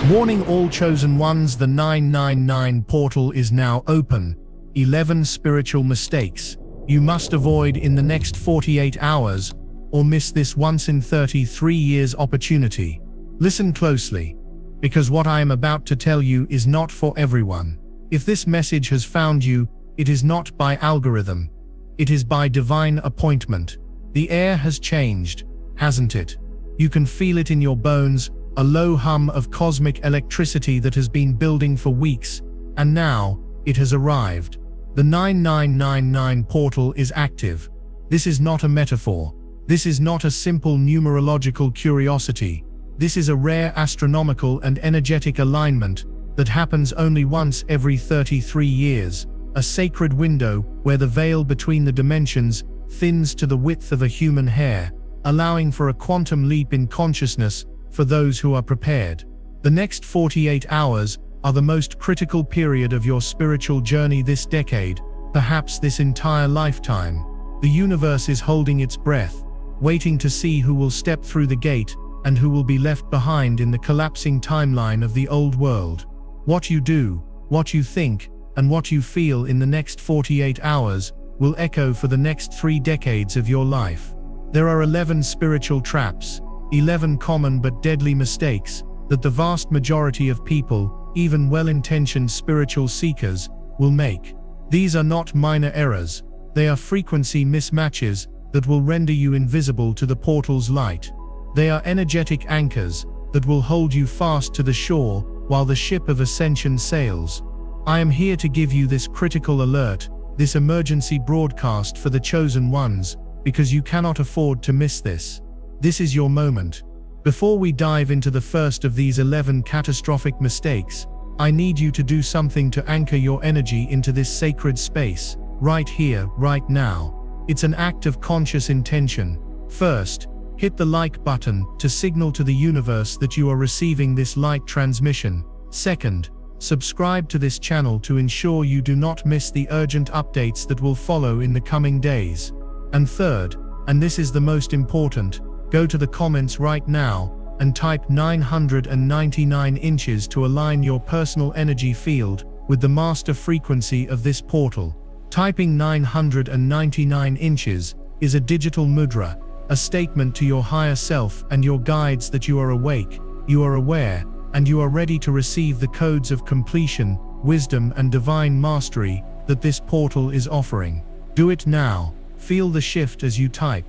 Warning all chosen ones, the 999 portal is now open. 11 spiritual mistakes you must avoid in the next 48 hours or miss this once in 33 years opportunity. Listen closely, because what I am about to tell you is not for everyone. If this message has found you, it is not by algorithm. It is by divine appointment. The air has changed, hasn't it? You can feel it in your bones, a low hum of cosmic electricity that has been building for weeks, and now it has arrived. The 9999 portal is active. This is not a metaphor. This is not a simple numerological curiosity. This is a rare astronomical and energetic alignment that happens only once every 33 years, a sacred window where the veil between the dimensions thins to the width of a human hair, allowing for a quantum leap in consciousness for those who are prepared. The next 48 hours are the most critical period of your spiritual journey this decade, perhaps this entire lifetime. The universe is holding its breath, waiting to see who will step through the gate and who will be left behind in the collapsing timeline of the old world. What you do, what you think, and what you feel in the next 48 hours will echo for the next 3 decades of your life. There are 11 spiritual traps, 11 common but deadly mistakes that the vast majority of people, even well-intentioned spiritual seekers, will make. These are not minor errors, they are frequency mismatches that will render you invisible to the portal's light. They are energetic anchors that will hold you fast to the shore while the ship of ascension sails. I am here to give you this critical alert, this emergency broadcast for the chosen ones, because you cannot afford to miss this. This is your moment. Before we dive into the first of these 11 catastrophic mistakes, I need you to do something to anchor your energy into this sacred space, right here, right now. It's an act of conscious intention. First, hit the like button to signal to the universe that you are receiving this light transmission. Second, subscribe to this channel to ensure you do not miss the urgent updates that will follow in the coming days. And third, and this is the most important, go to the comments right now and type 999 inches to align your personal energy field with the master frequency of this portal. Typing 999 inches is a digital mudra, a statement to your higher self and your guides that you are awake, you are aware, and you are ready to receive the codes of completion, wisdom, and divine mastery that this portal is offering. Do it now. Feel the shift as you type.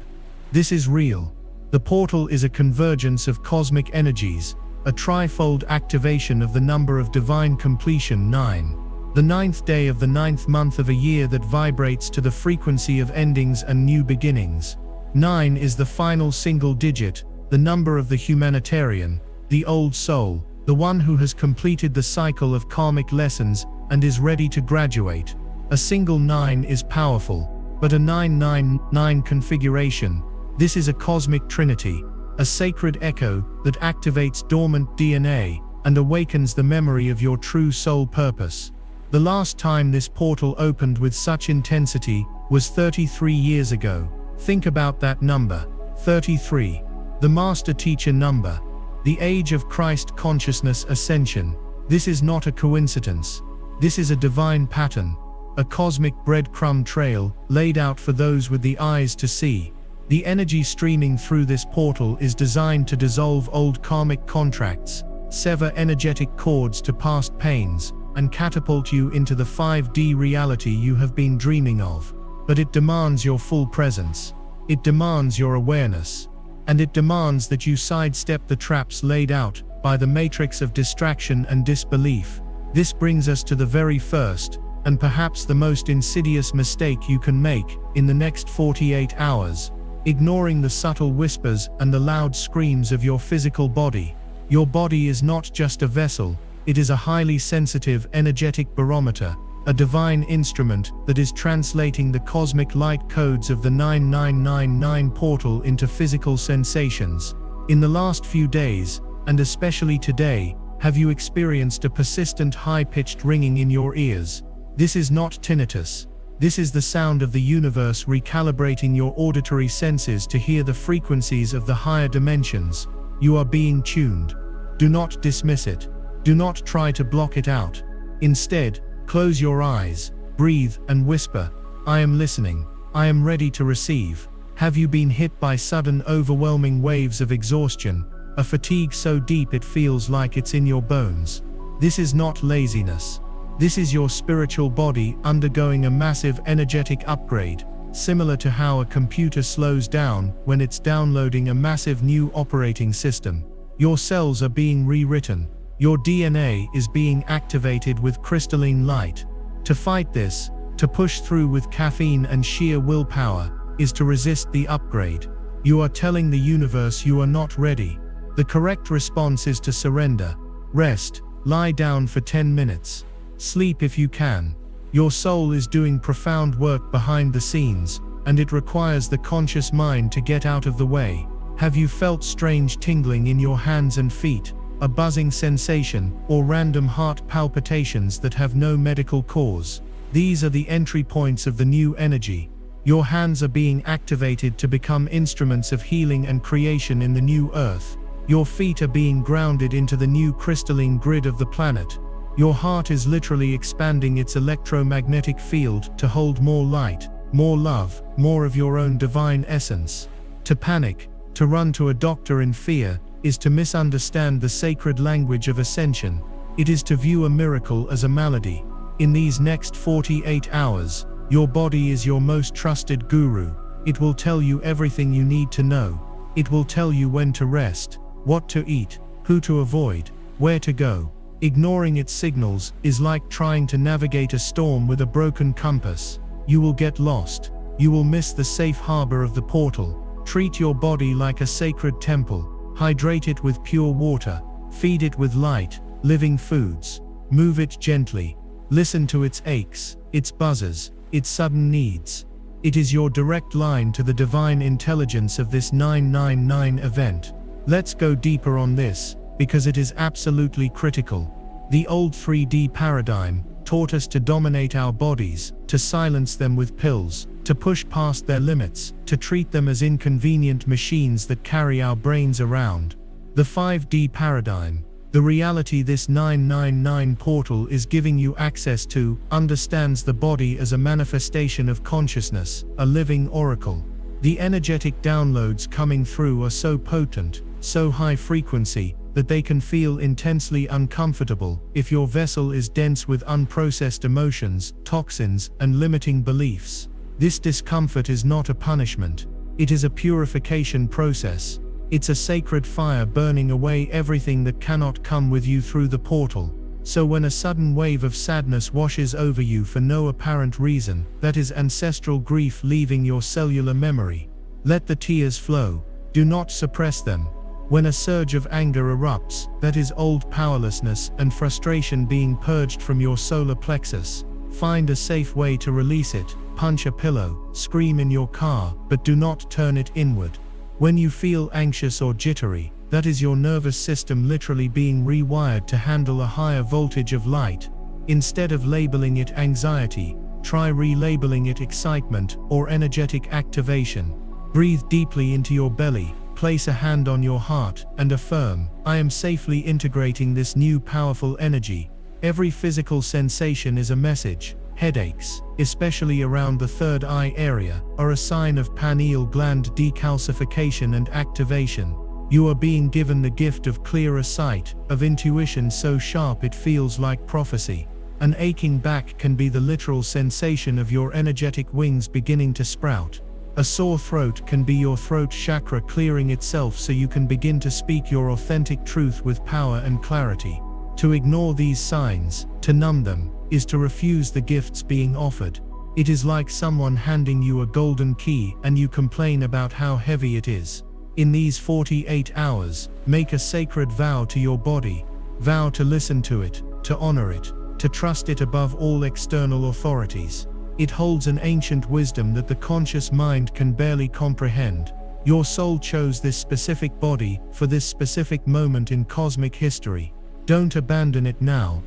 This is real. The portal is a convergence of cosmic energies, a trifold activation of the number of divine completion 9. The 9th day of the 9th month of a year that vibrates to the frequency of endings and new beginnings. 9 is the final single digit, the number of the humanitarian, the old soul, the one who has completed the cycle of karmic lessons and is ready to graduate. A single 9 is powerful, but a 999 configuration, this is a cosmic trinity, a sacred echo that activates dormant DNA and awakens the memory of your true soul purpose. The last time this portal opened with such intensity was 33 years ago. Think about that number, 33. The master teacher number. The age of Christ consciousness ascension. This is not a coincidence. This is a divine pattern, a cosmic breadcrumb trail laid out for those with the eyes to see. The energy streaming through this portal is designed to dissolve old karmic contracts, sever energetic cords to past pains, and catapult you into the 5D reality you have been dreaming of. But it demands your full presence. It demands your awareness. And it demands that you sidestep the traps laid out by the matrix of distraction and disbelief. This brings us to the very first, and perhaps the most insidious mistake you can make in the next 48 hours. Ignoring the subtle whispers and the loud screams of your physical body. Your body is not just a vessel, it is a highly sensitive, energetic barometer, a divine instrument that is translating the cosmic light codes of the 9999 portal into physical sensations. In the last few days, and especially today, have you experienced a persistent high-pitched ringing in your ears? This is not tinnitus. This is the sound of the universe recalibrating your auditory senses to hear the frequencies of the higher dimensions. You are being tuned. Do not dismiss it. Do not try to block it out. Instead, close your eyes, breathe, and whisper, "I am listening. I am ready to receive." Have you been hit by sudden overwhelming waves of exhaustion, a fatigue so deep it feels like it's in your bones? This is not laziness. This is your spiritual body undergoing a massive energetic upgrade, similar to how a computer slows down when it's downloading a massive new operating system. Your cells are being rewritten. Your DNA is being activated with crystalline light. To fight this, to push through with caffeine and sheer willpower, is to resist the upgrade. You are telling the universe you are not ready. The correct response is to surrender. Rest, lie down for 10 minutes. Sleep if you can. Your soul is doing profound work behind the scenes, and it requires the conscious mind to get out of the way. Have you felt strange tingling in your hands and feet, a buzzing sensation, or random heart palpitations that have no medical cause? These are the entry points of the new energy. Your hands are being activated to become instruments of healing and creation in the new earth. Your feet are being grounded into the new crystalline grid of the planet. Your heart is literally expanding its electromagnetic field to hold more light, more love, more of your own divine essence. To panic, to run to a doctor in fear, is to misunderstand the sacred language of ascension. It is to view a miracle as a malady. In these next 48 hours, your body is your most trusted guru. It will tell you everything you need to know. It will tell you when to rest, what to eat, who to avoid, where to go. Ignoring its signals is like trying to navigate a storm with a broken compass. You will get lost. You will miss the safe harbor of the portal. Treat your body like a sacred temple. Hydrate it with pure water. Feed it with light, living foods. Move it gently. Listen to its aches, its buzzes, its sudden needs. It is your direct line to the divine intelligence of this 999 event. Let's go deeper on this, because it is absolutely critical. The old 3D paradigm taught us to dominate our bodies, to silence them with pills, to push past their limits, to treat them as inconvenient machines that carry our brains around. The 5D paradigm, the reality this 999 portal is giving you access to, understands the body as a manifestation of consciousness, a living oracle. The energetic downloads coming through are so potent, so high frequency, that they can feel intensely uncomfortable if your vessel is dense with unprocessed emotions, toxins, and limiting beliefs. This discomfort is not a punishment. It is a purification process. It's a sacred fire burning away everything that cannot come with you through the portal. So when a sudden wave of sadness washes over you for no apparent reason, that is ancestral grief leaving your cellular memory. Let the tears flow. Do not suppress them. When a surge of anger erupts, that is old powerlessness and frustration being purged from your solar plexus. Find a safe way to release it. Punch a pillow, scream in your car, but do not turn it inward. When you feel anxious or jittery, that is your nervous system literally being rewired to handle a higher voltage of light. Instead of labeling it anxiety, try relabeling it excitement or energetic activation. Breathe deeply into your belly. Place a hand on your heart and affirm, I am safely integrating this new powerful energy. Every physical sensation is a message. Headaches, especially around the third eye area, are a sign of pineal gland decalcification and activation. You are being given the gift of clearer sight, of intuition so sharp it feels like prophecy. An aching back can be the literal sensation of your energetic wings beginning to sprout. A sore throat can be your throat chakra clearing itself so you can begin to speak your authentic truth with power and clarity. To ignore these signs, to numb them, is to refuse the gifts being offered. It is like someone handing you a golden key and you complain about how heavy it is. In these 48 hours, make a sacred vow to your body. Vow to listen to it, to honor it, to trust it above all external authorities. It holds an ancient wisdom that the conscious mind can barely comprehend. Your soul chose this specific body for this specific moment in cosmic history. Don't abandon it now.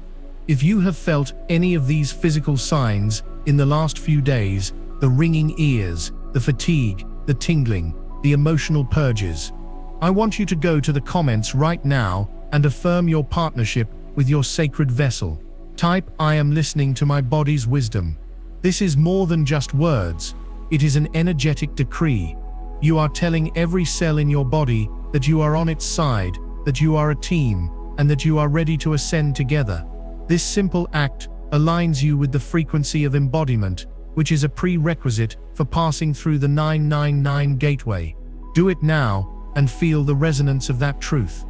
If you have felt any of these physical signs in the last few days, the ringing ears, the fatigue, the tingling, the emotional purges, I want you to go to the comments right now and affirm your partnership with your sacred vessel. Type, "I am listening to my body's wisdom." This is more than just words. It is an energetic decree. You are telling every cell in your body that you are on its side, that you are a team, and that you are ready to ascend together. This simple act aligns you with the frequency of embodiment, which is a prerequisite for passing through the 999 gateway. Do it now and feel the resonance of that truth.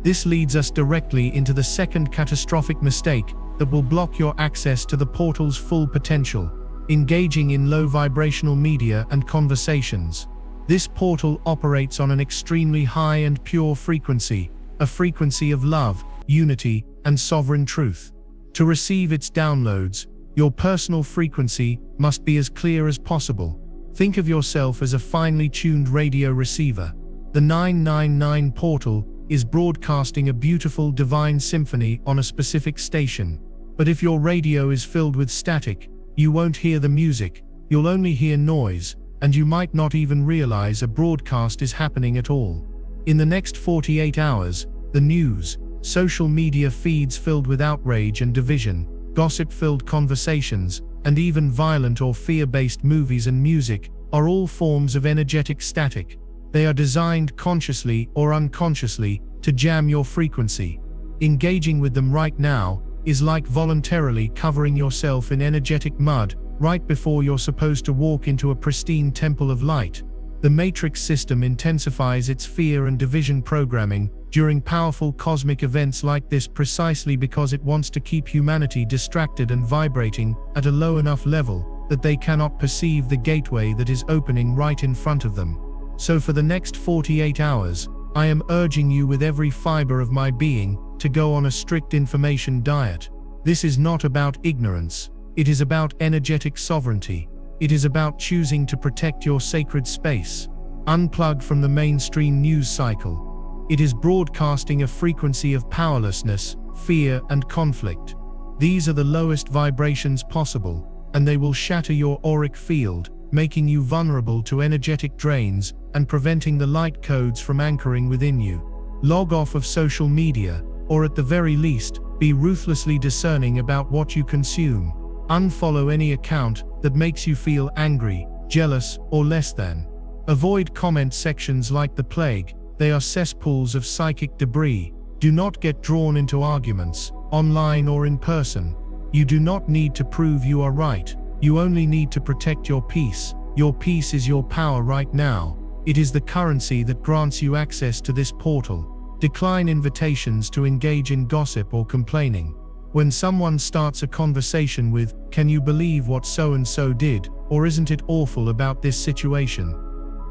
This leads us directly into the second catastrophic mistake that will block your access to the portal's full potential: engaging in low vibrational media and conversations. This portal operates on an extremely high and pure frequency, a frequency of love, unity, and sovereign truth. To receive its downloads, your personal frequency must be as clear as possible. Think of yourself as a finely tuned radio receiver. The 999 portal is broadcasting a beautiful divine symphony on a specific station. But if your radio is filled with static, you won't hear the music, you'll only hear noise, and you might not even realize a broadcast is happening at all. In the next 48 hours, the news, social media feeds filled with outrage and division, gossip-filled conversations, and even violent or fear-based movies and music are all forms of energetic static. They are designed consciously or unconsciously to jam your frequency. Engaging with them right now is like voluntarily covering yourself in energetic mud right before you're supposed to walk into a pristine temple of light. The Matrix system intensifies its fear and division programming during powerful cosmic events like this precisely because it wants to keep humanity distracted and vibrating at a low enough level that they cannot perceive the gateway that is opening right in front of them. So for the next 48 hours, I am urging you with every fiber of my being to go on a strict information diet. This is not about ignorance. It is about energetic sovereignty. It is about choosing to protect your sacred space. Unplug from the mainstream news cycle. It is broadcasting a frequency of powerlessness, fear, and conflict. These are the lowest vibrations possible, and they will shatter your auric field, making you vulnerable to energetic drains and preventing the light codes from anchoring within you. Log off of social media, or at the very least, be ruthlessly discerning about what you consume. Unfollow any account that makes you feel angry, jealous, or less than. Avoid comment sections like the plague. They are cesspools of psychic debris. Do not get drawn into arguments, online or in person. You do not need to prove you are right. You only need to protect your peace. Your peace is your power right now. It is the currency that grants you access to this portal. Decline invitations to engage in gossip or complaining. When someone starts a conversation with, "Can you believe what so-and-so did?" or "Isn't it awful about this situation?"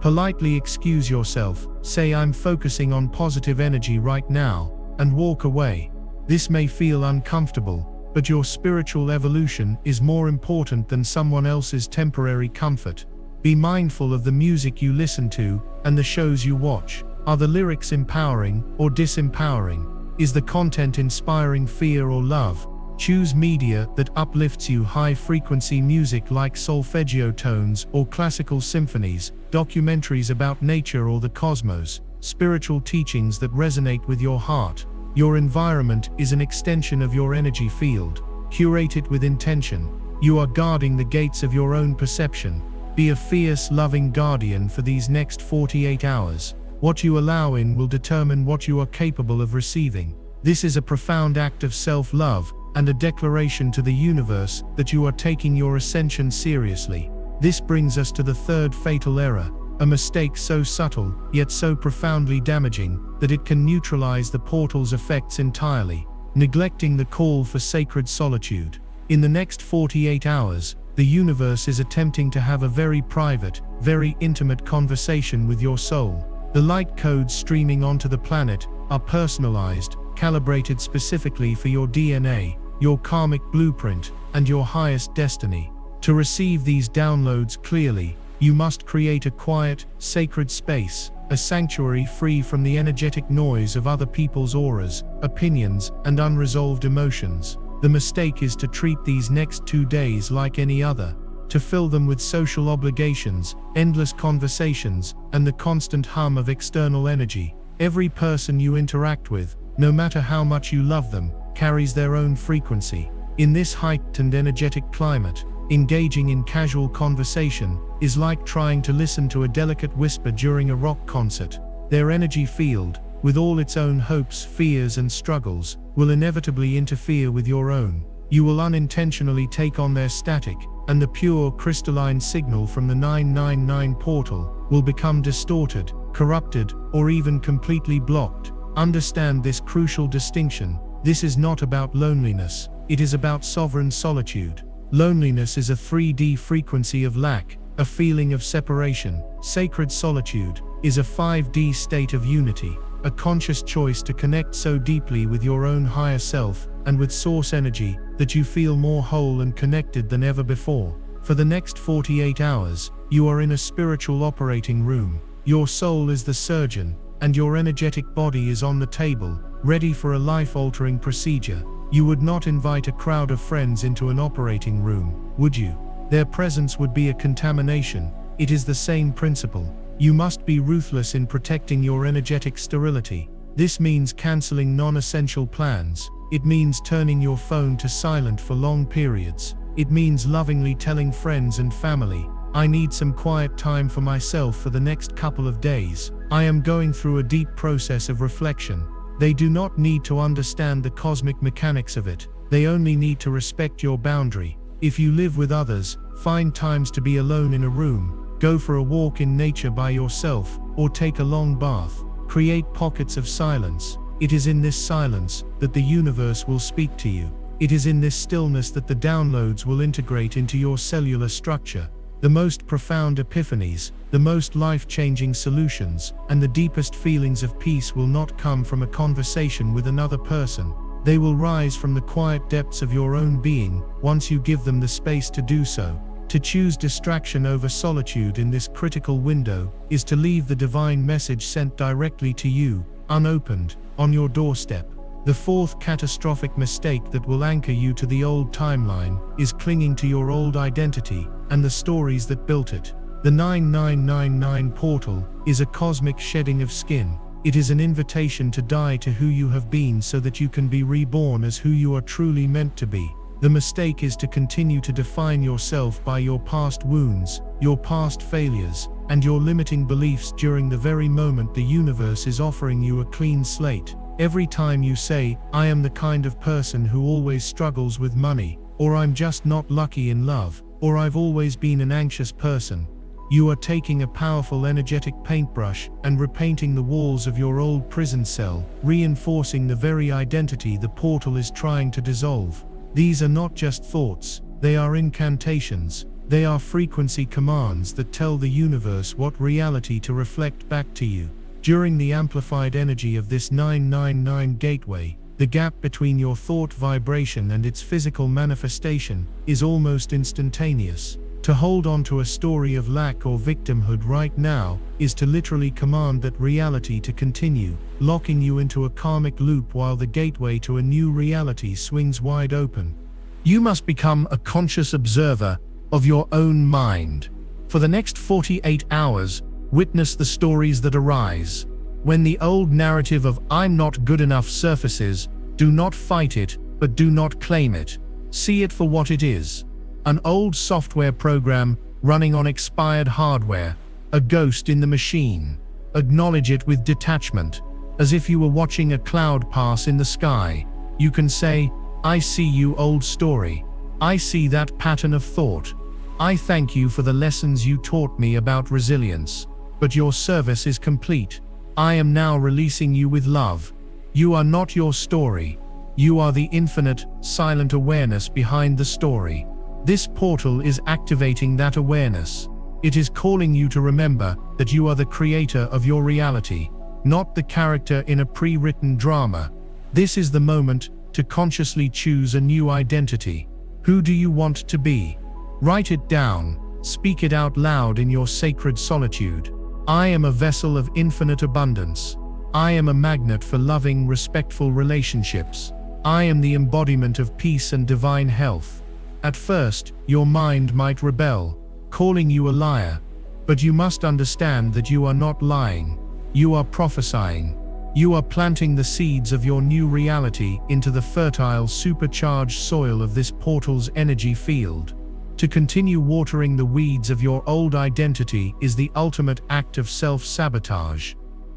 politely excuse yourself, say, "I'm focusing on positive energy right now," and walk away. This may feel uncomfortable, but your spiritual evolution is more important than someone else's temporary comfort. Be mindful of the music you listen to and the shows you watch. Are the lyrics empowering or disempowering? Is the content inspiring fear or love? Choose media that uplifts you. High-frequency music like solfeggio tones or classical symphonies, documentaries about nature or the cosmos, spiritual teachings that resonate with your heart. Your environment is an extension of your energy field. Curate it with intention. You are guarding the gates of your own perception. Be a fierce, loving guardian for these next 48 hours. What you allow in will determine what you are capable of receiving. This is a profound act of self-love and a declaration to the universe that you are taking your ascension seriously. This brings us to the third fatal error, a mistake so subtle, yet so profoundly damaging, that it can neutralize the portal's effects entirely: neglecting the call for sacred solitude. In the next 48 hours, the universe is attempting to have a very private, very intimate conversation with your soul. The light codes streaming onto the planet are personalized, calibrated specifically for your DNA, your karmic blueprint, and your highest destiny. To receive these downloads clearly, you must create a quiet, sacred space, a sanctuary free from the energetic noise of other people's auras, opinions, and unresolved emotions. The mistake is to treat these next 2 days like any other, to fill them with social obligations, endless conversations, and the constant hum of external energy. Every person you interact with, no matter how much you love them, carries their own frequency. In this heightened energetic climate, engaging in casual conversation is like trying to listen to a delicate whisper during a rock concert. Their energy field, with all its own hopes, fears, and struggles, will inevitably interfere with your own. You will unintentionally take on their static, and the pure crystalline signal from the 999 portal will become distorted, corrupted, or even completely blocked. Understand this crucial distinction. This is not about loneliness, it is about sovereign solitude. Loneliness is a 3D frequency of lack, a feeling of separation. Sacred solitude is a 5D state of unity, a conscious choice to connect so deeply with your own higher self and with source energy that you feel more whole and connected than ever before. For the next 48 hours, you are in a spiritual operating room. Your soul is the surgeon, and your energetic body is on the table, ready for a life-altering procedure. You would not invite a crowd of friends into an operating room, would you? Their presence would be a contamination. It is the same principle. You must be ruthless in protecting your energetic sterility. This means canceling non-essential plans. It means turning your phone to silent for long periods. It means lovingly telling friends and family, I need some quiet time for myself for the next couple of days. I am going through a deep process of reflection. They do not need to understand the cosmic mechanics of it. They only need to respect your boundary. If you live with others, find times to be alone in a room, go for a walk in nature by yourself, or take a long bath. Create pockets of silence. It is in this silence that the universe will speak to you. It is in this stillness that the downloads will integrate into your cellular structure. The most profound epiphanies, the most life-changing solutions, and the deepest feelings of peace will not come from a conversation with another person. They will rise from the quiet depths of your own being, once you give them the space to do so. To choose distraction over solitude in this critical window is to leave the divine message sent directly to you, unopened, on your doorstep. The fourth catastrophic mistake that will anchor you to the old timeline is clinging to your old identity and the stories that built it. The 9999 portal is a cosmic shedding of skin. It is an invitation to die to who you have been so that you can be reborn as who you are truly meant to be. The mistake is to continue to define yourself by your past wounds, your past failures, and your limiting beliefs during the very moment the universe is offering you a clean slate. Every time you say, I am the kind of person who always struggles with money, or I'm just not lucky in love, or I've always been an anxious person, you are taking a powerful energetic paintbrush and repainting the walls of your old prison cell, reinforcing the very identity the portal is trying to dissolve. These are not just thoughts, they are incantations. They are frequency commands that tell the universe what reality to reflect back to you. During the amplified energy of this 999 gateway, the gap between your thought vibration and its physical manifestation is almost instantaneous. To hold on to a story of lack or victimhood right now is to literally command that reality to continue, locking you into a karmic loop while the gateway to a new reality swings wide open. You must become a conscious observer of your own mind. For the next 48 hours, witness the stories that arise. When the old narrative of I'm not good enough surfaces, do not fight it, but do not claim it. See it for what it is. An old software program running on expired hardware, a ghost in the machine. Acknowledge it with detachment, as if you were watching a cloud pass in the sky. You can say, I see you, old story. I see that pattern of thought. I thank you for the lessons you taught me about resilience. But your service is complete. I am now releasing you with love. You are not your story. You are the infinite, silent awareness behind the story. This portal is activating that awareness. It is calling you to remember that you are the creator of your reality, not the character in a pre-written drama. This is the moment to consciously choose a new identity. Who do you want to be? Write it down. Speak it out loud in your sacred solitude. I am a vessel of infinite abundance. I am a magnet for loving, respectful relationships. I am the embodiment of peace and divine health. At first, your mind might rebel, calling you a liar. But you must understand that you are not lying. You are prophesying. You are planting the seeds of your new reality into the fertile, supercharged soil of this portal's energy field. To continue watering the weeds of your old identity is the ultimate act of self-sabotage.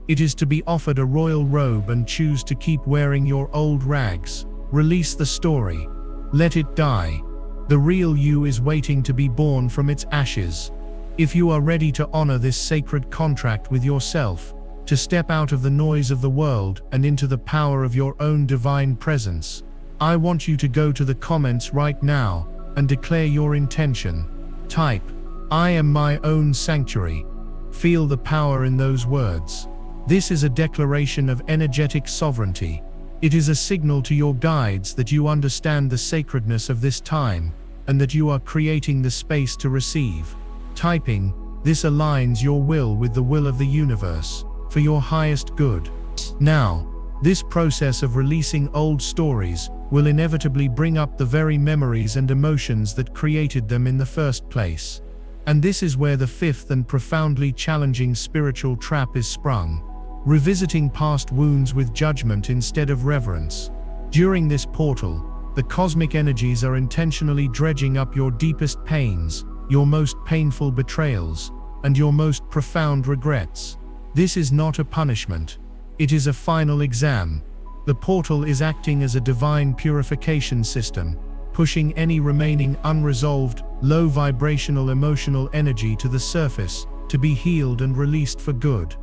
It is to be offered a royal robe and choose to keep wearing your old rags. Release the story. Let it die. The real you is waiting to be born from its ashes. If you are ready to honor this sacred contract with yourself, to step out of the noise of the world and into the power of your own divine presence, I want you to go to the comments right now and declare your intention. Type, "I am my own sanctuary." Feel the power in those words. This is a declaration of energetic sovereignty. It is a signal to your guides that you understand the sacredness of this time and that you are creating the space to receive. Typing, this aligns your will with the will of the universe, for your highest good. Now, this process of releasing old stories will inevitably bring up the very memories and emotions that created them in the first place. And this is where the fifth and profoundly challenging spiritual trap is sprung. Revisiting past wounds with judgment instead of reverence. During this portal, the cosmic energies are intentionally dredging up your deepest pains, your most painful betrayals, and your most profound regrets. This is not a punishment. It is a final exam. The portal is acting as a divine purification system, pushing any remaining unresolved, low vibrational emotional energy to the surface to be healed and released for good.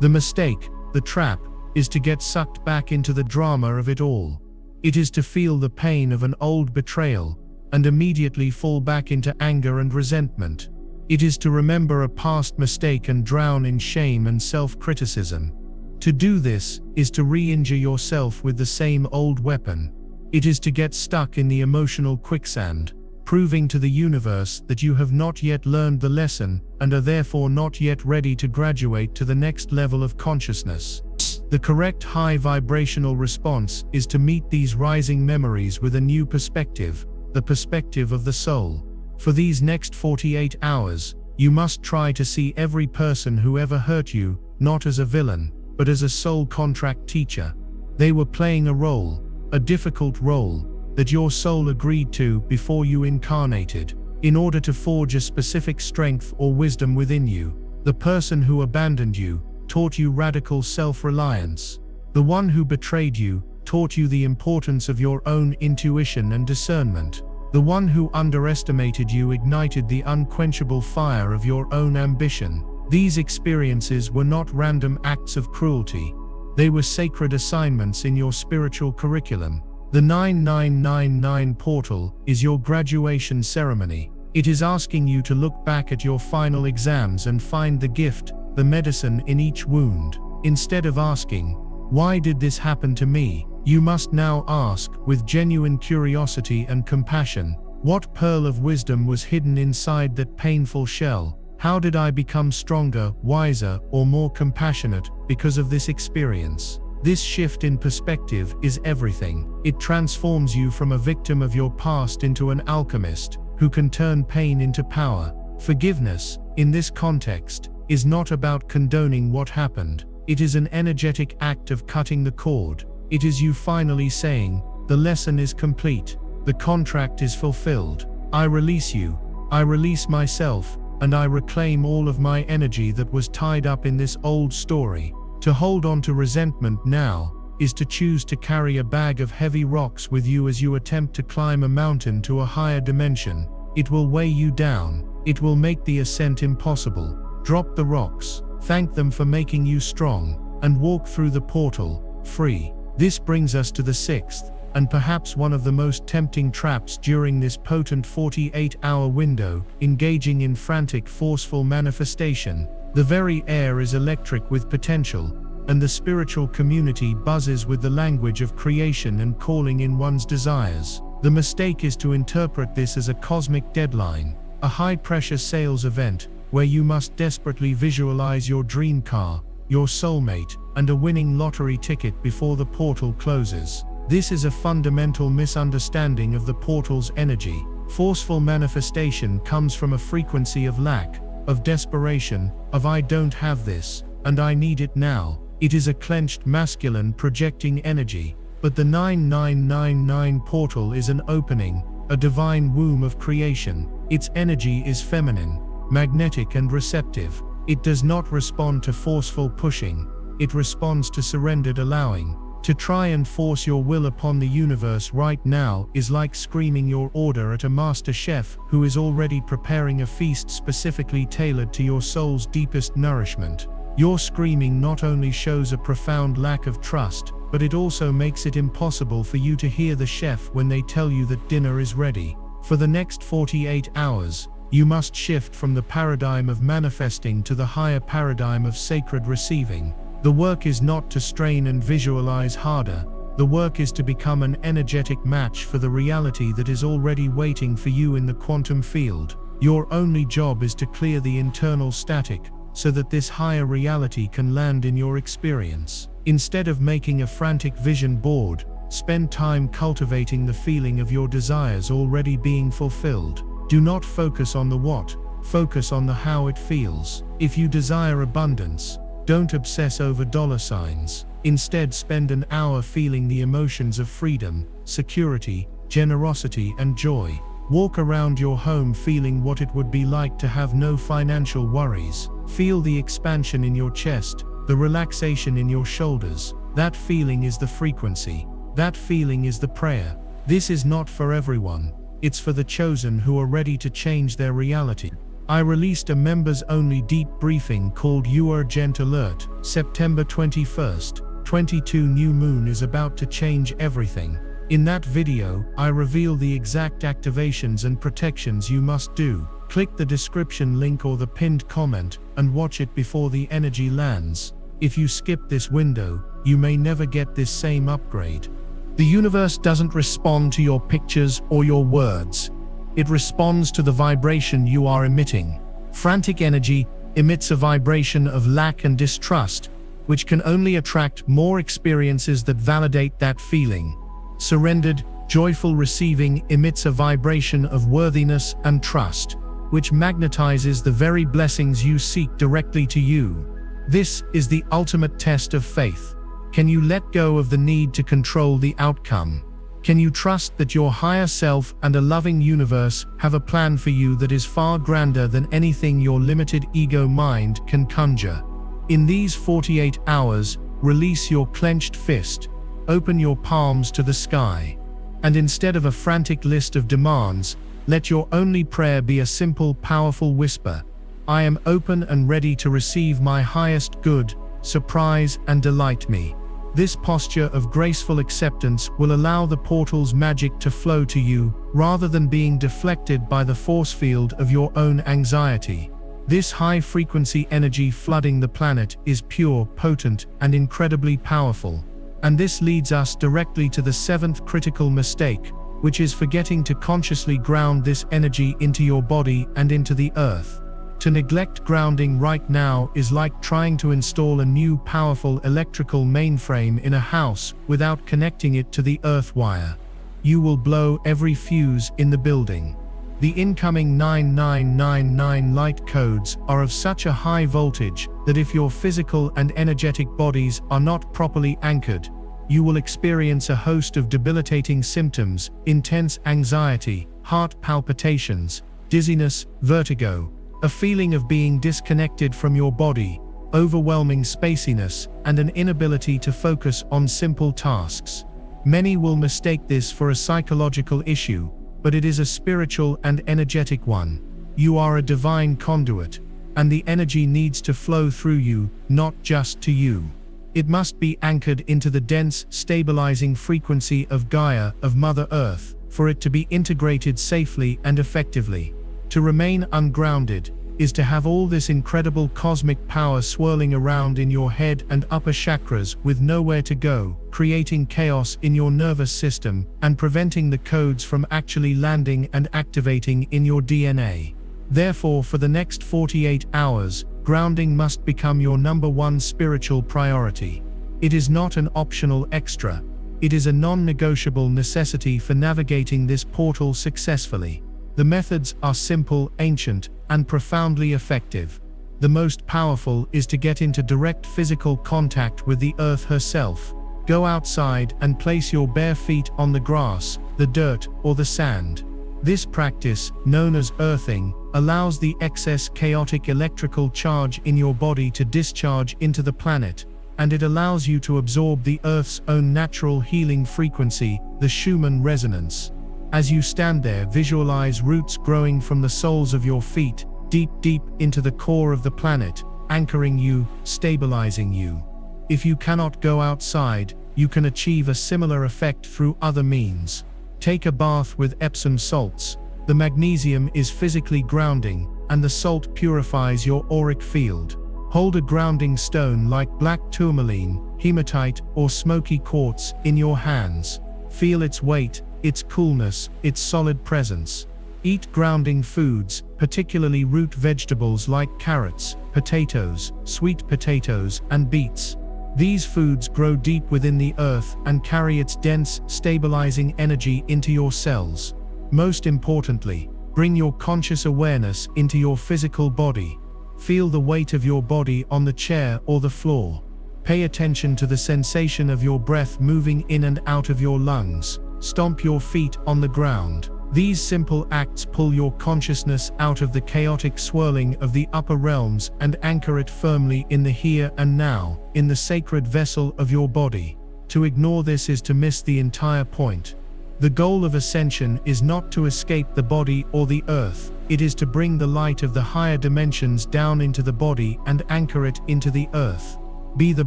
The mistake, the trap, is to get sucked back into the drama of it all. It is to feel the pain of an old betrayal and immediately fall back into anger and resentment. It is to remember a past mistake and drown in shame and self-criticism. To do this is to re-injure yourself with the same old weapon. It is to get stuck in the emotional quicksand, proving to the universe that you have not yet learned the lesson and are therefore not yet ready to graduate to the next level of consciousness. The correct high vibrational response is to meet these rising memories with a new perspective, the perspective of the soul. For these next 48 hours, you must try to see every person who ever hurt you, not as a villain, but as a soul contract teacher. They were playing a role, a difficult role, that your soul agreed to before you incarnated, in order to forge a specific strength or wisdom within you. The person who abandoned you taught you radical self-reliance. The one who betrayed you taught you the importance of your own intuition and discernment. The one who underestimated you ignited the unquenchable fire of your own ambition. These experiences were not random acts of cruelty. They were sacred assignments in your spiritual curriculum. The 9999 portal is your graduation ceremony. It is asking you to look back at your final exams and find the gift, the medicine in each wound. Instead of asking, "Why did this happen to me?" you must now ask, with genuine curiosity and compassion, "What pearl of wisdom was hidden inside that painful shell? How did I become stronger, wiser, or more compassionate because of this experience?" This shift in perspective is everything. It transforms you from a victim of your past into an alchemist who can turn pain into power. Forgiveness, in this context, is not about condoning what happened. It is an energetic act of cutting the cord. It is you finally saying, "The lesson is complete. The contract is fulfilled. I release you. I release myself, and I reclaim all of my energy that was tied up in this old story." To hold on to resentment now is to choose to carry a bag of heavy rocks with you as you attempt to climb a mountain to a higher dimension. It will weigh you down. It will make the ascent impossible. Drop the rocks, thank them for making you strong, and walk through the portal, free. This brings us to the sixth, and perhaps one of the most tempting traps during this potent 48-hour window, engaging in frantic, forceful manifestation. The very air is electric with potential, and the spiritual community buzzes with the language of creation and calling in one's desires. The mistake is to interpret this as a cosmic deadline, a high-pressure sales event, where you must desperately visualize your dream car, your soulmate, and a winning lottery ticket before the portal closes. This is a fundamental misunderstanding of the portal's energy. Forceful manifestation comes from a frequency of lack, of desperation, of "I don't have this, and I need it now." It is a clenched masculine projecting energy, but the 9999 portal is an opening, a divine womb of creation. Its energy is feminine, magnetic and receptive. It does not respond to forceful pushing, it responds to surrendered allowing. To try and force your will upon the universe right now is like screaming your order at a master chef who is already preparing a feast specifically tailored to your soul's deepest nourishment. Your screaming not only shows a profound lack of trust, but it also makes it impossible for you to hear the chef when they tell you that dinner is ready. For the next 48 hours, you must shift from the paradigm of manifesting to the higher paradigm of sacred receiving. The work is not to strain and visualize harder. The work is to become an energetic match for the reality that is already waiting for you in the quantum field. Your only job is to clear the internal static, so that this higher reality can land in your experience. Instead of making a frantic vision board, spend time cultivating the feeling of your desires already being fulfilled. Do not focus on the what, focus on the how it feels. If you desire abundance, don't obsess over dollar signs. Instead, spend an hour feeling the emotions of freedom, security, generosity, and joy. Walk around your home feeling what it would be like to have no financial worries. Feel the expansion in your chest, the relaxation in your shoulders. That feeling is the frequency. That feeling is the prayer. This is not for everyone. It's for the chosen who are ready to change their reality. I released a members-only deep briefing called Urgent Alert, September 21st, 22 new moon is about to change everything. In that video, I reveal the exact activations and protections you must do. Click the description link or the pinned comment and watch it before the energy lands. If you skip this window, you may never get this same upgrade. The universe doesn't respond to your pictures or your words. It responds to the vibration you are emitting. Frantic energy emits a vibration of lack and distrust, which can only attract more experiences that validate that feeling. Surrendered, joyful receiving emits a vibration of worthiness and trust, which magnetizes the very blessings you seek directly to you. This is the ultimate test of faith. Can you let go of the need to control the outcome? Can you trust that your higher self and a loving universe have a plan for you that is far grander than anything your limited ego mind can conjure? In these 48 hours, release your clenched fist, open your palms to the sky, and instead of a frantic list of demands, let your only prayer be a simple, powerful whisper. I am open and ready to receive my highest good, surprise and delight me. This posture of graceful acceptance will allow the portal's magic to flow to you, rather than being deflected by the force field of your own anxiety. This high-frequency energy flooding the planet is pure, potent, and incredibly powerful. And this leads us directly to the seventh critical mistake, which is forgetting to consciously ground this energy into your body and into the earth. To neglect grounding right now is like trying to install a new powerful electrical mainframe in a house without connecting it to the earth wire. You will blow every fuse in the building. The incoming 9999 light codes are of such a high voltage that if your physical and energetic bodies are not properly anchored, you will experience a host of debilitating symptoms: intense anxiety, heart palpitations, dizziness, vertigo, a feeling of being disconnected from your body, overwhelming spaciness, and an inability to focus on simple tasks. Many will mistake this for a psychological issue, but it is a spiritual and energetic one. You are a divine conduit, and the energy needs to flow through you, not just to you. It must be anchored into the dense, stabilizing frequency of Gaia, of Mother Earth, for it to be integrated safely and effectively. To remain ungrounded is to have all this incredible cosmic power swirling around in your head and upper chakras with nowhere to go, creating chaos in your nervous system and preventing the codes from actually landing and activating in your DNA. Therefore, for the next 48 hours, grounding must become your #1 spiritual priority. It is not an optional extra. It is a non-negotiable necessity for navigating this portal successfully. The methods are simple, ancient, and profoundly effective. The most powerful is to get into direct physical contact with the earth herself. Go outside and place your bare feet on the grass, the dirt, or the sand. This practice, known as earthing, allows the excess chaotic electrical charge in your body to discharge into the planet, and it allows you to absorb the Earth's own natural healing frequency, the Schumann resonance. As you stand there, visualize roots growing from the soles of your feet, deep into the core of the planet, anchoring you, stabilizing you. If you cannot go outside, you can achieve a similar effect through other means. Take a bath with Epsom salts. The magnesium is physically grounding, and the salt purifies your auric field. Hold a grounding stone like black tourmaline, hematite, or smoky quartz in your hands. Feel its weight, its coolness, its solid presence. Eat grounding foods, particularly root vegetables like carrots, potatoes, sweet potatoes, and beets. These foods grow deep within the earth and carry its dense, stabilizing energy into your cells. Most importantly, bring your conscious awareness into your physical body. Feel the weight of your body on the chair or the floor. Pay attention to the sensation of your breath moving in and out of your lungs. Stomp your feet on the ground. These simple acts pull your consciousness out of the chaotic swirling of the upper realms and anchor it firmly in the here and now, in the sacred vessel of your body. To ignore this is to miss the entire point. The goal of ascension is not to escape the body or the earth, it is to bring the light of the higher dimensions down into the body and anchor it into the earth. Be the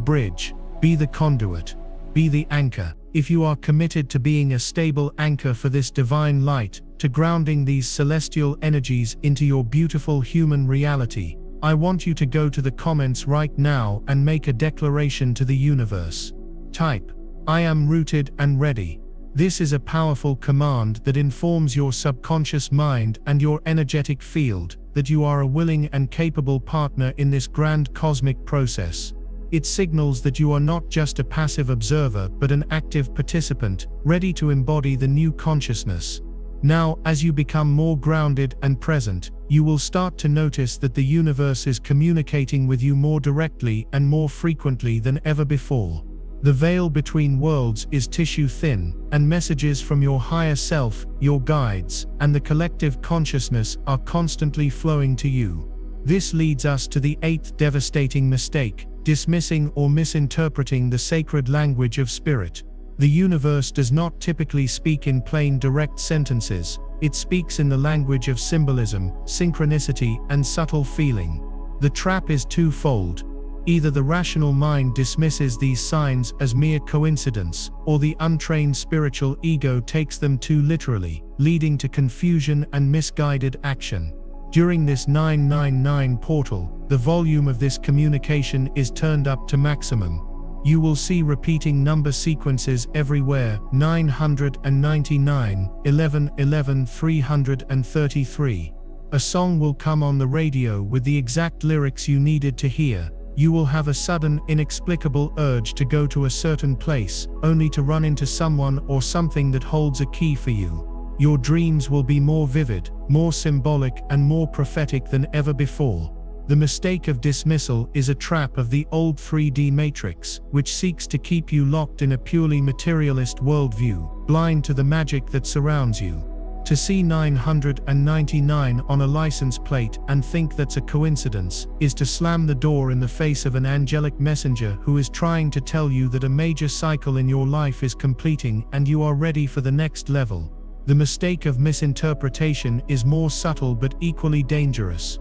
bridge, be the conduit, be the anchor. If you are committed to being a stable anchor for this divine light, to grounding these celestial energies into your beautiful human reality, I want you to go to the comments right now and make a declaration to the universe. Type, "I am rooted and ready." This is a powerful command that informs your subconscious mind and your energetic field that you are a willing and capable partner in this grand cosmic process. It signals that you are not just a passive observer but an active participant, ready to embody the new consciousness. Now, as you become more grounded and present, you will start to notice that the universe is communicating with you more directly and more frequently than ever before. The veil between worlds is tissue thin, and messages from your higher self, your guides, and the collective consciousness are constantly flowing to you. This leads us to the 8th devastating mistake: dismissing or misinterpreting the sacred language of spirit. The universe does not typically speak in plain direct sentences, it speaks in the language of symbolism, synchronicity, and subtle feeling. The trap is twofold. Either the rational mind dismisses these signs as mere coincidence, or the untrained spiritual ego takes them too literally, leading to confusion and misguided action. During this 999 portal, the volume of this communication is turned up to maximum. You will see repeating number sequences everywhere: 999, 1111, 333. A song will come on the radio with the exact lyrics you needed to hear. You will have a sudden, inexplicable urge to go to a certain place, only to run into someone or something that holds a key for you. Your dreams will be more vivid, more symbolic, and more prophetic than ever before. The mistake of dismissal is a trap of the old 3D matrix, which seeks to keep you locked in a purely materialist worldview, blind to the magic that surrounds you. To see 999 on a license plate and think that's a coincidence is to slam the door in the face of an angelic messenger who is trying to tell you that a major cycle in your life is completing and you are ready for the next level. The mistake of misinterpretation is more subtle but equally dangerous.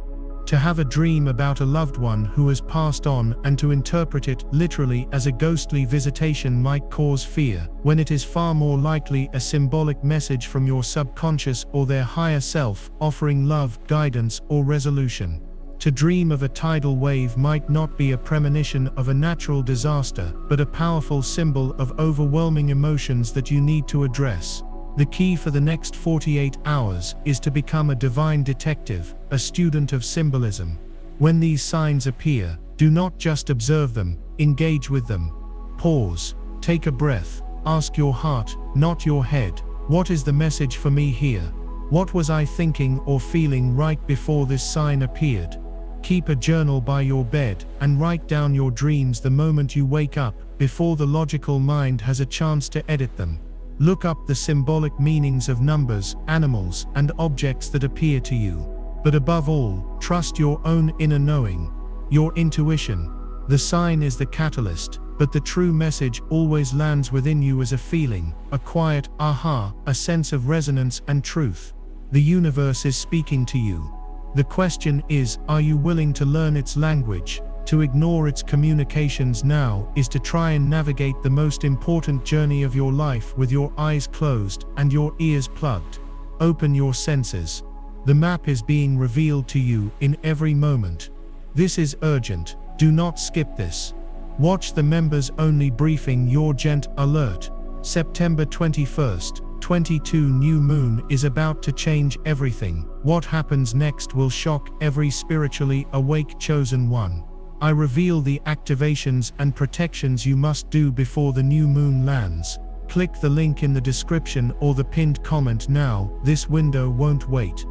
To have a dream about a loved one who has passed on and to interpret it literally as a ghostly visitation might cause fear, when it is far more likely a symbolic message from your subconscious or their higher self, offering love, guidance, or resolution. To dream of a tidal wave might not be a premonition of a natural disaster, but a powerful symbol of overwhelming emotions that you need to address. The key for the next 48 hours is to become a divine detective, a student of symbolism. When these signs appear, do not just observe them, engage with them. Pause, take a breath, ask your heart, not your head, what is the message for me here? What was I thinking or feeling right before this sign appeared? Keep a journal by your bed and write down your dreams the moment you wake up, before the logical mind has a chance to edit them. Look up the symbolic meanings of numbers, animals, and objects that appear to you. But above all, trust your own inner knowing, your intuition. The sign is the catalyst, but the true message always lands within you as a feeling, a quiet aha, a sense of resonance and truth. The universe is speaking to you. The question is, are you willing to learn its language? To ignore its communications now is to try and navigate the most important journey of your life with your eyes closed and your ears plugged. Open your senses. The map is being revealed to you in every moment. This is urgent. Do not skip this. Watch the members-only briefing Your Gent Alert. September 21st, 22 new moon is about to change everything. What happens next will shock every spiritually awake chosen one. I reveal the activations and protections you must do before the new moon lands. Click the link in the description or the pinned comment now. This window won't wait.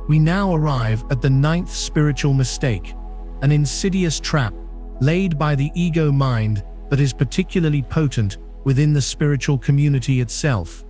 We now arrive at the 9th spiritual mistake, an insidious trap laid by the ego mind that is particularly potent within the spiritual community itself.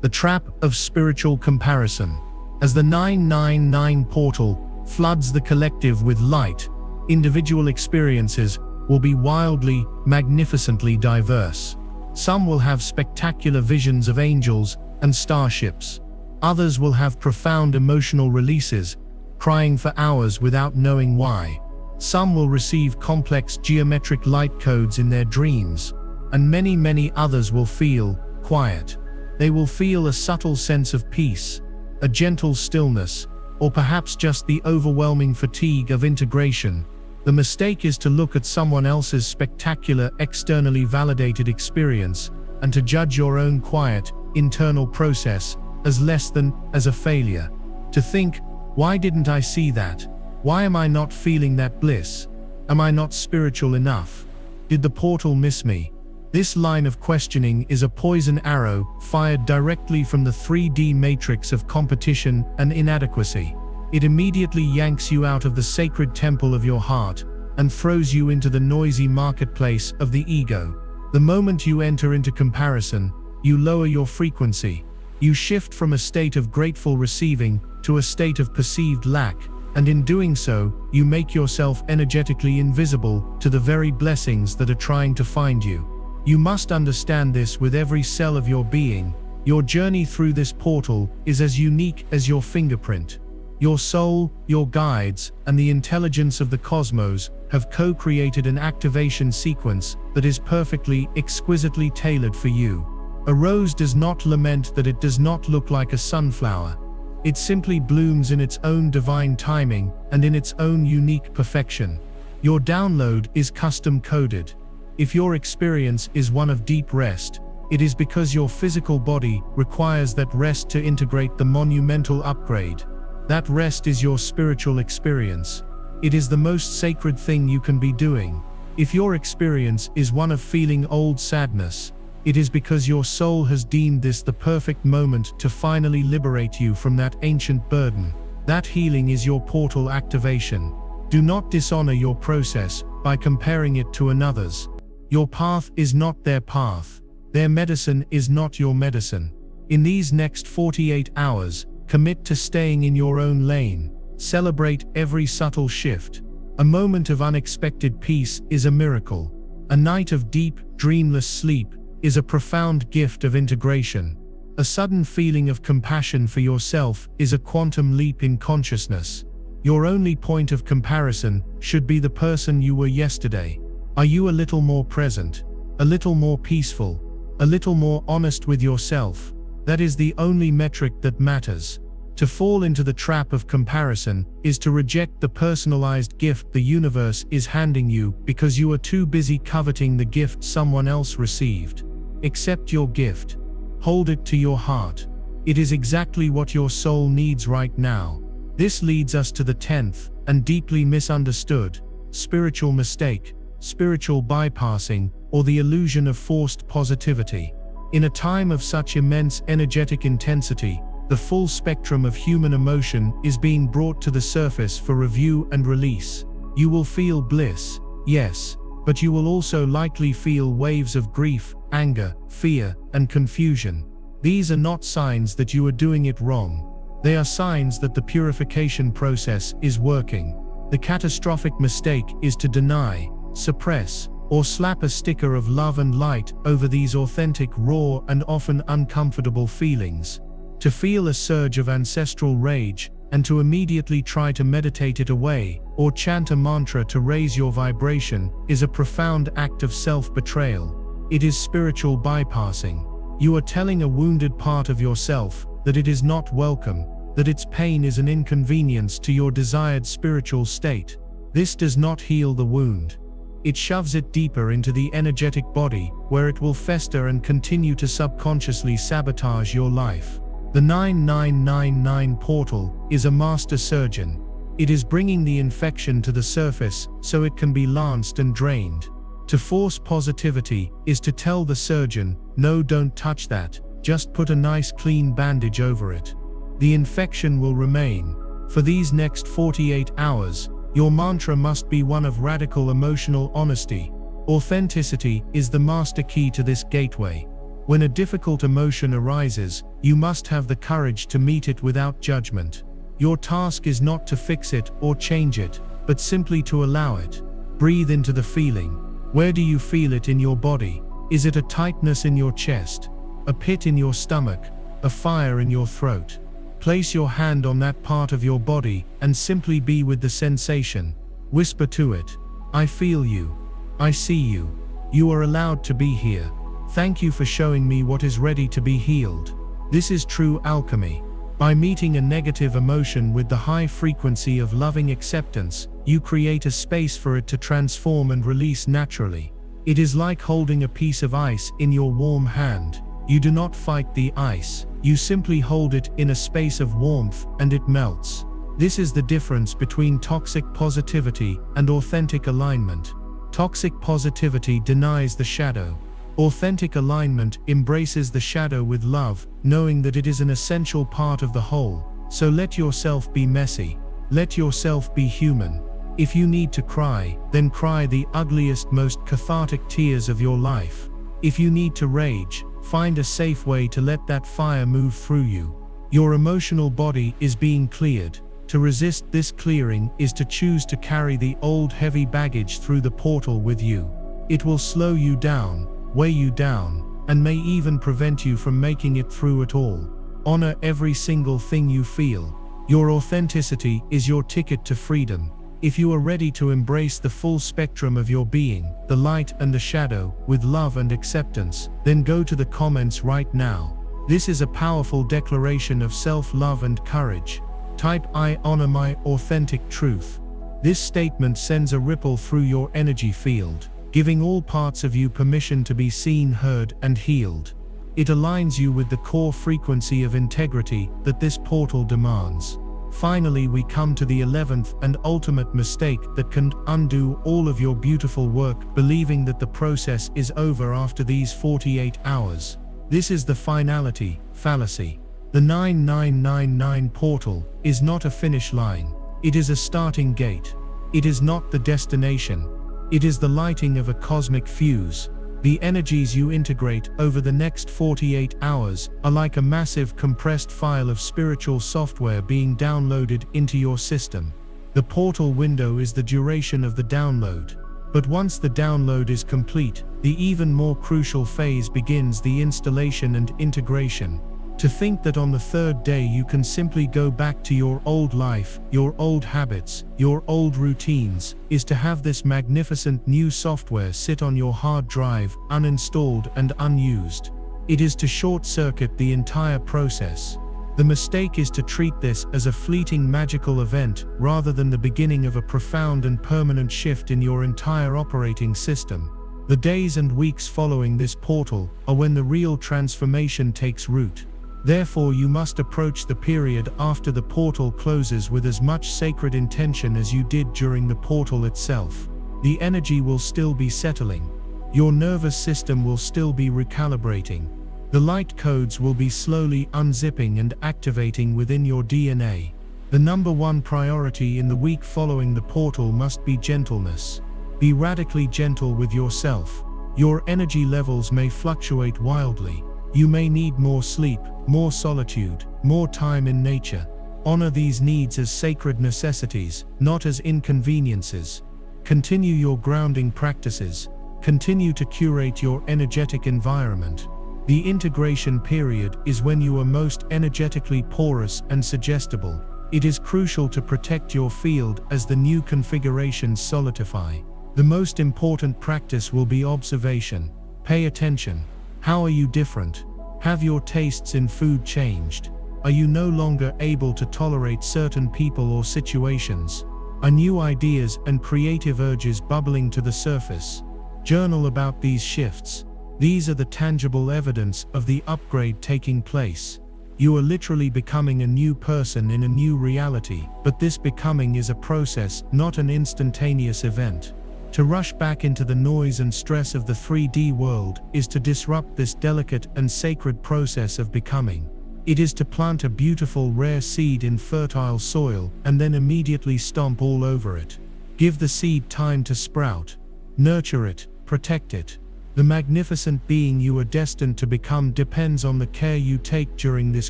The trap of spiritual comparison. As the 999 portal floods the collective with light, individual experiences will be wildly, magnificently diverse. Some will have spectacular visions of angels and starships. Others will have profound emotional releases, crying for hours without knowing why. Some will receive complex geometric light codes in their dreams, and many others will feel quiet. They will feel a subtle sense of peace, a gentle stillness, or perhaps just the overwhelming fatigue of integration. The mistake is to look at someone else's spectacular, externally validated experience and to judge your own quiet, internal process as less than, as a failure. To think, why didn't I see that? Why am I not feeling that bliss? Am I not spiritual enough? Did the portal miss me? This line of questioning is a poison arrow fired directly from the 3D matrix of competition and inadequacy. It immediately yanks you out of the sacred temple of your heart and throws you into the noisy marketplace of the ego. The moment you enter into comparison, you lower your frequency. You shift from a state of grateful receiving to a state of perceived lack, and in doing so, you make yourself energetically invisible to the very blessings that are trying to find you. You must understand this with every cell of your being. Your journey through this portal is as unique as your fingerprint. Your soul, your guides, and the intelligence of the cosmos have co-created an activation sequence that is perfectly, exquisitely tailored for you. A rose does not lament that it does not look like a sunflower. It simply blooms in its own divine timing and in its own unique perfection. Your download is custom-coded. If your experience is one of deep rest, it is because your physical body requires that rest to integrate the monumental upgrade. That rest is your spiritual experience. It is the most sacred thing you can be doing. If your experience is one of feeling old sadness, it is because your soul has deemed this the perfect moment to finally liberate you from that ancient burden. That healing is your portal activation. Do not dishonor your process by comparing it to another's. Your path is not their path. Their medicine is not your medicine. In these next 48 hours, commit to staying in your own lane. Celebrate every subtle shift. A moment of unexpected peace is a miracle. A night of deep, dreamless sleep is a profound gift of integration. A sudden feeling of compassion for yourself is a quantum leap in consciousness. Your only point of comparison should be the person you were yesterday. Are you a little more present? A little more peaceful? A little more honest with yourself? That is the only metric that matters. To fall into the trap of comparison is to reject the personalized gift the universe is handing you because you are too busy coveting the gift someone else received. Accept your gift. Hold it to your heart. It is exactly what your soul needs right now. This leads us to the 10th and deeply misunderstood spiritual mistake, spiritual bypassing, or the illusion of forced positivity. In a time of such immense energetic intensity, the full spectrum of human emotion is being brought to the surface for review and release. You will feel bliss, yes, but you will also likely feel waves of grief, anger, fear, and confusion. These are not signs that you are doing it wrong. They are signs that the purification process is working. The catastrophic mistake is to deny, suppress, or slap a sticker of love and light over these authentic, raw, and often uncomfortable feelings. To feel a surge of ancestral rage, and to immediately try to meditate it away, or chant a mantra to raise your vibration, is a profound act of self-betrayal. It is spiritual bypassing. You are telling a wounded part of yourself that it is not welcome, that its pain is an inconvenience to your desired spiritual state. This does not heal the wound. It shoves it deeper into the energetic body, where it will fester and continue to subconsciously sabotage your life. The 9999 portal is a master surgeon. It is bringing the infection to the surface so it can be lanced and drained. To force positivity is to tell the surgeon, no, don't touch that, just put a nice clean bandage over it. The infection will remain. For these next 48 hours, your mantra must be one of radical emotional honesty. Authenticity is the master key to this gateway. When a difficult emotion arises, you must have the courage to meet it without judgment. Your task is not to fix it or change it, but simply to allow it. Breathe into the feeling. Where do you feel it in your body? Is it a tightness in your chest? A pit in your stomach? A fire in your throat? Place your hand on that part of your body and simply be with the sensation. Whisper to it, I feel you. I see you. You are allowed to be here. Thank you for showing me what is ready to be healed. This is true alchemy. By meeting a negative emotion with the high frequency of loving acceptance, you create a space for it to transform and release naturally. It is like holding a piece of ice in your warm hand. You do not fight the ice, you simply hold it in a space of warmth and it melts. This is the difference between toxic positivity and authentic alignment. Toxic positivity denies the shadow. Authentic alignment embraces the shadow with love, knowing that it is an essential part of the whole. So let yourself be messy. Let yourself be human. If you need to cry, then cry the ugliest, most cathartic tears of your life. If you need to rage, find a safe way to let that fire move through you. Your emotional body is being cleared. To resist this clearing is to choose to carry the old heavy baggage through the portal with you. It will slow you down, weigh you down, and may even prevent you from making it through at all. Honor every single thing you feel. Your authenticity is your ticket to freedom. If you are ready to embrace the full spectrum of your being, the light and the shadow, with love and acceptance, then go to the comments right now. This is a powerful declaration of self-love and courage. Type, I honor my authentic truth. This statement sends a ripple through your energy field, giving all parts of you permission to be seen, heard, and healed. It aligns you with the core frequency of integrity that this portal demands. Finally, we come to the 11th and ultimate mistake that can undo all of your beautiful work, believing that the process is over after these 48 hours. This is the finality fallacy. The 9999 portal is not a finish line. It is a starting gate. It is not the destination. It is the lighting of a cosmic fuse. The energies you integrate over the next 48 hours are like a massive compressed file of spiritual software being downloaded into your system. The portal window is the duration of the download. But once the download is complete, the even more crucial phase begins: the installation and integration. To think that on the third day you can simply go back to your old life, your old habits, your old routines, is to have this magnificent new software sit on your hard drive, uninstalled and unused. It is to short-circuit the entire process. The mistake is to treat this as a fleeting magical event rather than the beginning of a profound and permanent shift in your entire operating system. The days and weeks following this portal are when the real transformation takes root. Therefore, you must approach the period after the portal closes with as much sacred intention as you did during the portal itself. The energy will still be settling. Your nervous system will still be recalibrating. The light codes will be slowly unzipping and activating within your DNA. The number one priority in the week following the portal must be gentleness. Be radically gentle with yourself. Your energy levels may fluctuate wildly. You may need more sleep, more solitude, more time in nature. Honor these needs as sacred necessities, not as inconveniences. Continue your grounding practices. Continue to curate your energetic environment. The integration period is when you are most energetically porous and suggestible. It is crucial to protect your field as the new configurations solidify. The most important practice will be observation. Pay attention. How are you different? Have your tastes in food changed? Are you no longer able to tolerate certain people or situations? Are new ideas and creative urges bubbling to the surface? Journal about these shifts. These are the tangible evidence of the upgrade taking place. You are literally becoming a new person in a new reality, but this becoming is a process, not an instantaneous event. To rush back into the noise and stress of the 3D world is to disrupt this delicate and sacred process of becoming. It is to plant a beautiful rare seed in fertile soil and then immediately stomp all over it. Give the seed time to sprout. Nurture it, protect it. The magnificent being you are destined to become depends on the care you take during this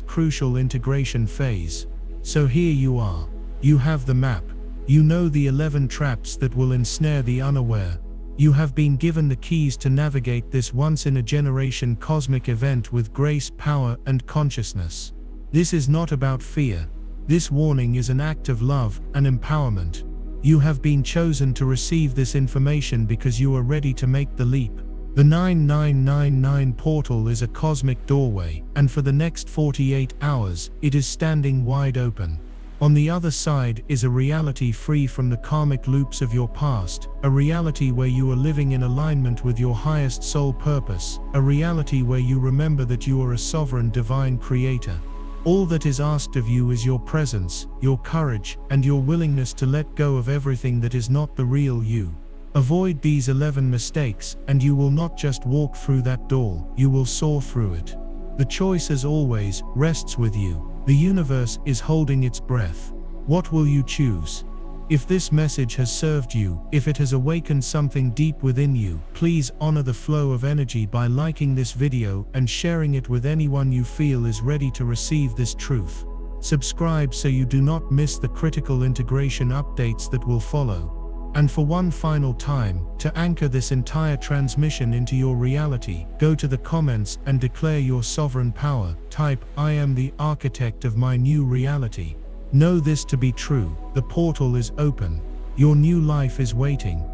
crucial integration phase. So here you are. You have the map. You know the 11 traps that will ensnare the unaware. You have been given the keys to navigate this once-in-a-generation cosmic event with grace, power, and consciousness. This is not about fear. This warning is an act of love and empowerment. You have been chosen to receive this information because you are ready to make the leap. The 9999 portal is a cosmic doorway, and for the next 48 hours, it is standing wide open. On the other side is a reality free from the karmic loops of your past, a reality where you are living in alignment with your highest soul purpose, a reality where you remember that you are a sovereign divine creator. All that is asked of you is your presence, your courage, and your willingness to let go of everything that is not the real you. Avoid these 11 mistakes, and you will not just walk through that door, you will soar through it. The choice, as always, rests with you. The universe is holding its breath. What will you choose? If this message has served you, if it has awakened something deep within you, please honor the flow of energy by liking this video and sharing it with anyone you feel is ready to receive this truth. Subscribe so you do not miss the critical integration updates that will follow. And for one final time, to anchor this entire transmission into your reality, go to the comments and declare your sovereign power. Type, "I am the architect of my new reality." Know this to be true. The portal is open. Your new life is waiting.